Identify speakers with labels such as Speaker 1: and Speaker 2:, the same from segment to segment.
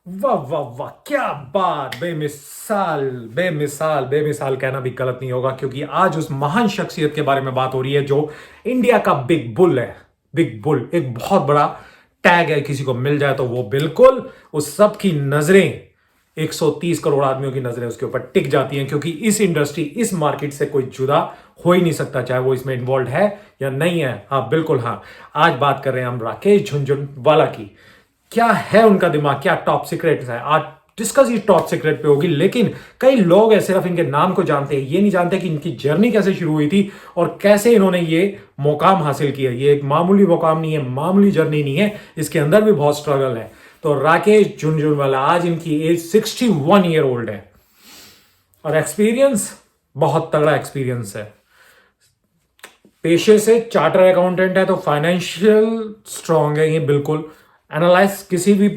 Speaker 1: वाह वाह वाह, क्या बात! बेमिसाल बेमिसाल बेमिसाल कहना भी गलत नहीं होगा, क्योंकि आज उस महान शख्सियत के बारे में बात हो रही है जो इंडिया का बिग बुल है। बिग बुल एक बहुत बड़ा टैग है, किसी को मिल जाए तो वो बिल्कुल उस सब की नजरें, 130 करोड़ आदमियों की नजरें उसके ऊपर टिक जाती हैं, क्योंकि इस इंडस्ट्री, इस मार्केट से कोई जुदा हो ही नहीं सकता, चाहे वो इसमें इन्वॉल्व है या नहीं है। हाँ बिल्कुल हाँ। आज बात कर रहे हैं हम राकेश झुनझुनवाला की। क्या है उनका दिमाग, क्या टॉप सीक्रेट है, आज डिस्कस ही टॉप सीक्रेट पे होगी। लेकिन कई लोग हैं सिर्फ इनके नाम को जानते हैं, ये नहीं जानते कि इनकी जर्नी कैसे शुरू हुई थी और कैसे इन्होंने ये मुकाम हासिल किया। ये एक मामूली मुकाम नहीं है, मामूली जर्नी नहीं है, इसके अंदर भी बहुत स्ट्रगल है। तो राकेश झुनझुनवाला, आज इनकी एज 61 ईयर ओल्ड है और एक्सपीरियंस, बहुत तगड़ा एक्सपीरियंस है। पेशे से चार्टर अकाउंटेंट है, तो फाइनेंशियल स्ट्रांग है ये बिल्कुल। एनालाइज किसी भी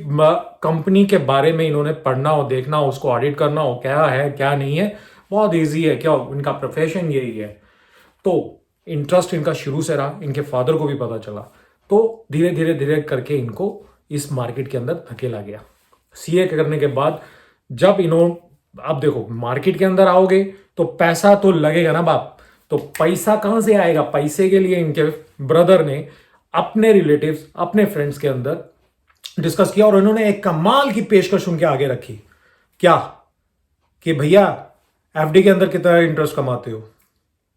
Speaker 1: कंपनी के बारे में इन्होंने पढ़ना हो, देखना हो, उसको ऑडिट करना हो, क्या है क्या नहीं है, बहुत इजी है। क्या इनका प्रोफेशन यही है। तो इंटरेस्ट इनका शुरू से रहा, इनके फादर को भी पता चला, तो धीरे धीरे धीरे करके इनको इस मार्केट के अंदर धकेला गया। सीए करने के बाद जब इन्होंने, अब देखो मार्केट के अंदर आओगे तो पैसा तो लगेगा ना बाप। तो पैसा कहां से आएगा? पैसे के लिए इनके ब्रदर ने अपने रिलेटिव्स, अपने फ्रेंड्स के अंदर डिस्कस किया और इन्होंने एक कमाल की पेशकश उनके आगे रखी। क्या? कि भैया एफडी के अंदर कितना इंटरेस्ट कमाते हो?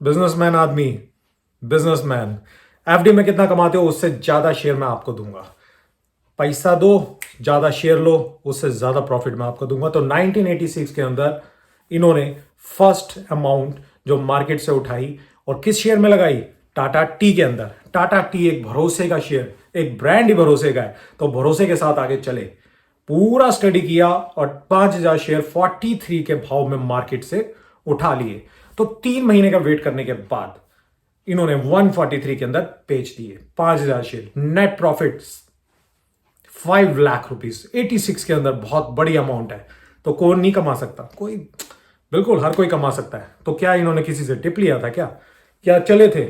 Speaker 1: बिजनेसमैन आदमी, बिजनेसमैन, एफडी में कितना कमाते हो? उससे ज्यादा शेयर मैं आपको दूंगा। पैसा दो, ज्यादा शेयर लो, उससे ज्यादा प्रॉफिट मैं आपको दूंगा। तो 1986 के अंदर इन्होंने फर्स्ट अमाउंट जो मार्केट से उठाई और किस शेयर में लगाई? टाटा टी के अंदर। टाटा टी एक भरोसे का शेयर, एक ब्रांड ही भरोसे का है, तो भरोसे के साथ आगे चले। पूरा स्टडी किया और 5,000 शेयर 43 के भाव में मार्केट से उठा लिए। तो 3 महीने का वेट करने के बाद इन्होंने 143 के अंदर बेच दिए 5,000 share. Net profit 5 lakh rupees 86 के अंदर, बहुत बड़ी अमाउंट है। तो कौन नहीं कमा सकता? कोई, बिल्कुल हर कोई कमा सकता है। तो क्या इन्होंने किसी से टिप लिया था क्या? क्या चले थे?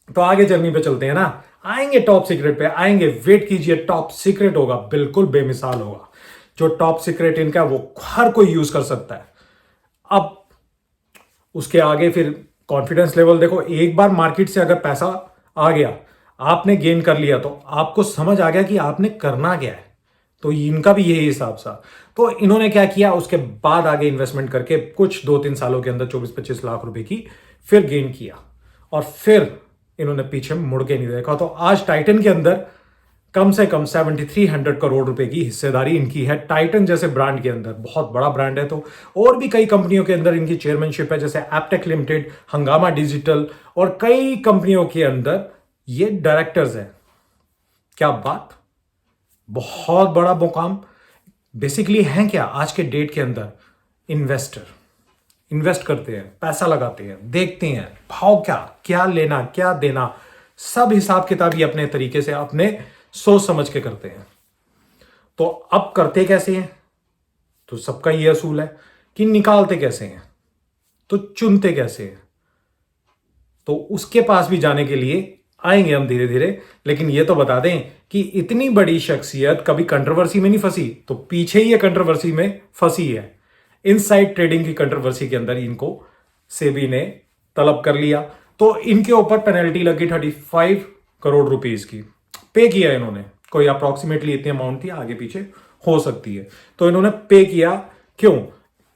Speaker 1: तो आगे जर्नी पे चलते हैं ना, आएंगे टॉप सीक्रेट पे, आएंगे, वेट कीजिए, टॉप सीक्रेट होगा, बिल्कुल बेमिसाल होगा। जो टॉप सीक्रेट इनका वो हर कोई यूज कर सकता है। अब उसके आगे फिर कॉन्फिडेंस लेवल देखो। एक बार मार्केट से अगर पैसा आ गया, आपने गेन कर लिया, तो आपको समझ आ गया कि आपने करना क्या है। तो इनका भी यही हिसाब सा। तो इन्होंने क्या किया, उसके बाद आगे इन्वेस्टमेंट करके कुछ 2-3 सालों के अंदर 24-25 लाख रुपए की फिर गेन किया और फिर इन्होंने पीछे मुड़ के नहीं देखा। तो आज टाइटन के अंदर कम से कम 7,300 करोड़ रुपए की हिस्सेदारी इनकी है। टाइटन जैसे ब्रांड के अंदर, बहुत बड़ा ब्रांड है। तो और भी कई कंपनियों के अंदर इनकी चेयरमैनशिप है, जैसे एप्टेक लिमिटेड, हंगामा डिजिटल और कई कंपनियों के अंदर ये डायरेक्टर्स हैं। क्या बात! बहुत बड़ा मुकाम। बेसिकली हैं क्या आज के डेट के अंदर? इन्वेस्टर। इन्वेस्ट करते हैं, पैसा लगाते हैं, देखते हैं भाव क्या, क्या लेना क्या देना, सब हिसाब किताब ही अपने तरीके से, अपने सोच समझ के करते हैं। तो अब करते कैसे हैं? तो सबका ये असूल है कि निकालते कैसे हैं, तो चुनते कैसे हैं। तो उसके पास भी जाने के लिए आएंगे हम धीरे धीरे। लेकिन ये तो बता दें कि इतनी बड़ी शख्सियत कभी कंट्रोवर्सी में नहीं फंसी, तो पीछे ही ये कंट्रोवर्सी में फंसी है। इनसाइड ट्रेडिंग की कंट्रोवर्सी के अंदर इनको सेबी ने तलब कर लिया, तो इनके ऊपर पेनल्टी लगी 35 करोड़ रुपीस की। पे किया इन्होंने, कोई अप्रोक्सीमेटली इतनी अमाउंट थी, आगे पीछे हो सकती है। तो इन्होंने पे किया। क्यों?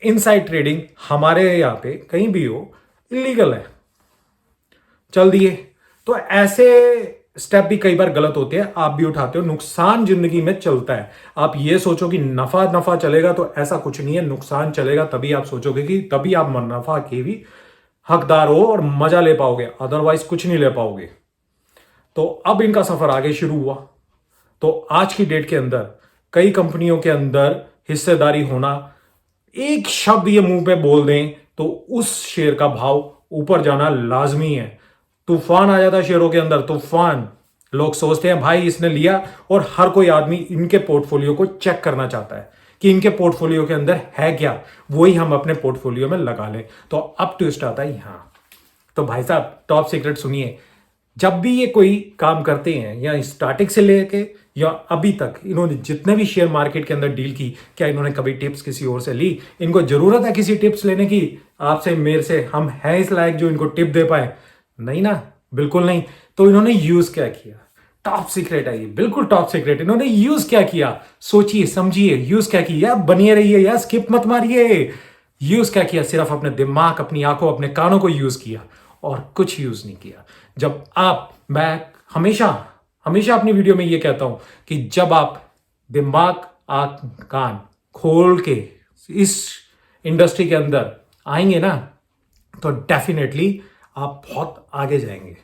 Speaker 1: इनसाइड ट्रेडिंग हमारे यहां पे कहीं भी हो, इलीगल है। चल दिए। तो ऐसे स्टेप भी कई बार गलत होते हैं, आप भी उठाते हो। नुकसान जिंदगी में चलता है। आप ये सोचो कि नफा नफा चलेगा, तो ऐसा कुछ नहीं है। नुकसान चलेगा तभी आप सोचोगे कि तभी आप मुनाफा के भी हकदार हो और मजा ले पाओगे, अदरवाइज कुछ नहीं ले पाओगे। तो अब इनका सफर आगे शुरू हुआ। तो आज की डेट के अंदर कई कंपनियों के अंदर हिस्सेदारी होना, एक शब्द ये मुंह पे बोल दें तो उस शेयर का भाव ऊपर जाना लाजमी है। तूफान आ जाता है शेयरों के अंदर, तूफान। लोग सोचते हैं भाई इसने लिया, और हर कोई आदमी इनके पोर्टफोलियो को चेक करना चाहता है कि इनके पोर्टफोलियो के अंदर है क्या, वही हम अपने पोर्टफोलियो में लगा लें। तो अब ट्विस्ट आता है यहां। तो भाई साहब टॉप सीक्रेट सुनिए, जब भी ये कोई काम करते हैं या स्टार्टिंग से लेके या अभी तक इन्होंने जितने भी शेयर मार्केट के अंदर डील की, क्या इन्होंने कभी टिप्स किसी और से ली? इनको जरूरत है किसी टिप्स लेने की आपसे, मेरे से? हम हैं इस लायक जो इनको टिप दे पाए? नहीं ना, बिल्कुल नहीं। तो इन्होंने यूज क्या किया? टॉप सीक्रेट है ये, बिल्कुल टॉप सीक्रेट। इन्होंने यूज क्या किया? सोचिए समझिए, यूज क्या किया? बनिए रहिए यार, स्किप मत मारिए। यूज क्या किया? सिर्फ अपने दिमाग, अपनी आंखों, अपने कानों को यूज किया और कुछ यूज नहीं किया। जब मैं हमेशा हमेशा अपनी वीडियो में ये कहता हूं कि जब आप दिमाग, आंख, कान खोल के इस इंडस्ट्री के अंदर आएंगे ना, तो डेफिनेटली आप बहुत आगे जाएंगे।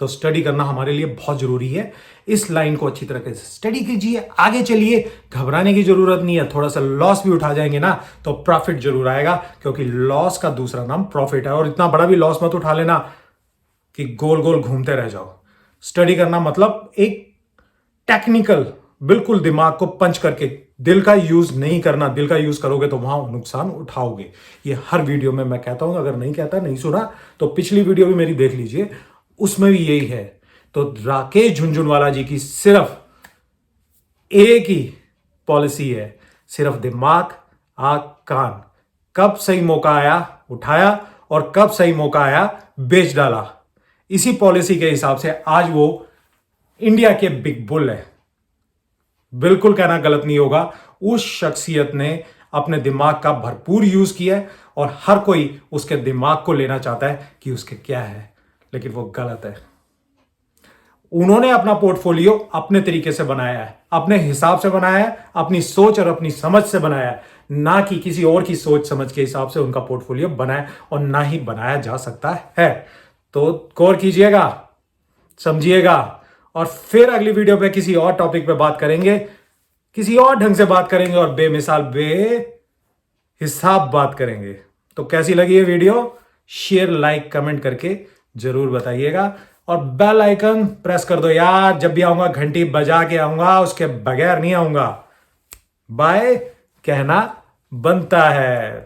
Speaker 1: तो स्टडी करना हमारे लिए बहुत जरूरी है। इस लाइन को अच्छी तरह से स्टडी कीजिए, आगे चलिए, घबराने की जरूरत नहीं है। थोड़ा सा लॉस भी उठा जाएंगे ना तो प्रॉफिट जरूर आएगा, क्योंकि लॉस का दूसरा नाम प्रॉफिट है। और इतना बड़ा भी लॉस मत उठा लेना कि गोल गोल घूमते रह जाओ। स्टडी करना मतलब एक टेक्निकल, बिल्कुल दिमाग को पंच करके, दिल का यूज नहीं करना। दिल का यूज करोगे तो वहां नुकसान उठाओगे। ये हर वीडियो में मैं कहता हूं, अगर नहीं कहता, नहीं सुना तो पिछली वीडियो भी मेरी देख लीजिए, उसमें भी यही है। तो राकेश झुनझुनवाला जी की सिर्फ एक ही पॉलिसी है, सिर्फ दिमाग, आंख, कान। कब सही मौका आया उठाया, और कब सही मौका आया बेच डाला। इसी पॉलिसी के हिसाब से आज वो इंडिया के बिग बुल है। बिल्कुल कहना गलत नहीं होगा, उस शख्सियत ने अपने दिमाग का भरपूर यूज किया है, और हर कोई उसके दिमाग को लेना चाहता है कि उसके क्या है, लेकिन वो गलत है। उन्होंने अपना पोर्टफोलियो अपने तरीके से बनाया है, अपने हिसाब से बनाया है, अपनी सोच और अपनी समझ से बनाया है, ना कि किसी और की सोच समझ के हिसाब से उनका पोर्टफोलियो बनाया, और ना ही बनाया जा सकता है। तो गौर कीजिएगा, समझिएगा, और फिर अगली वीडियो पे किसी और टॉपिक पे बात करेंगे, किसी और ढंग से बात करेंगे, और बेमिसाल हिसाब बात करेंगे। तो कैसी लगी ये वीडियो? शेयर, लाइक, कमेंट करके जरूर बताइएगा, और बेल आइकन प्रेस कर दो यार। जब भी आऊंगा घंटी बजा के आऊंगा, उसके बगैर नहीं आऊंगा। बाय कहना बनता है।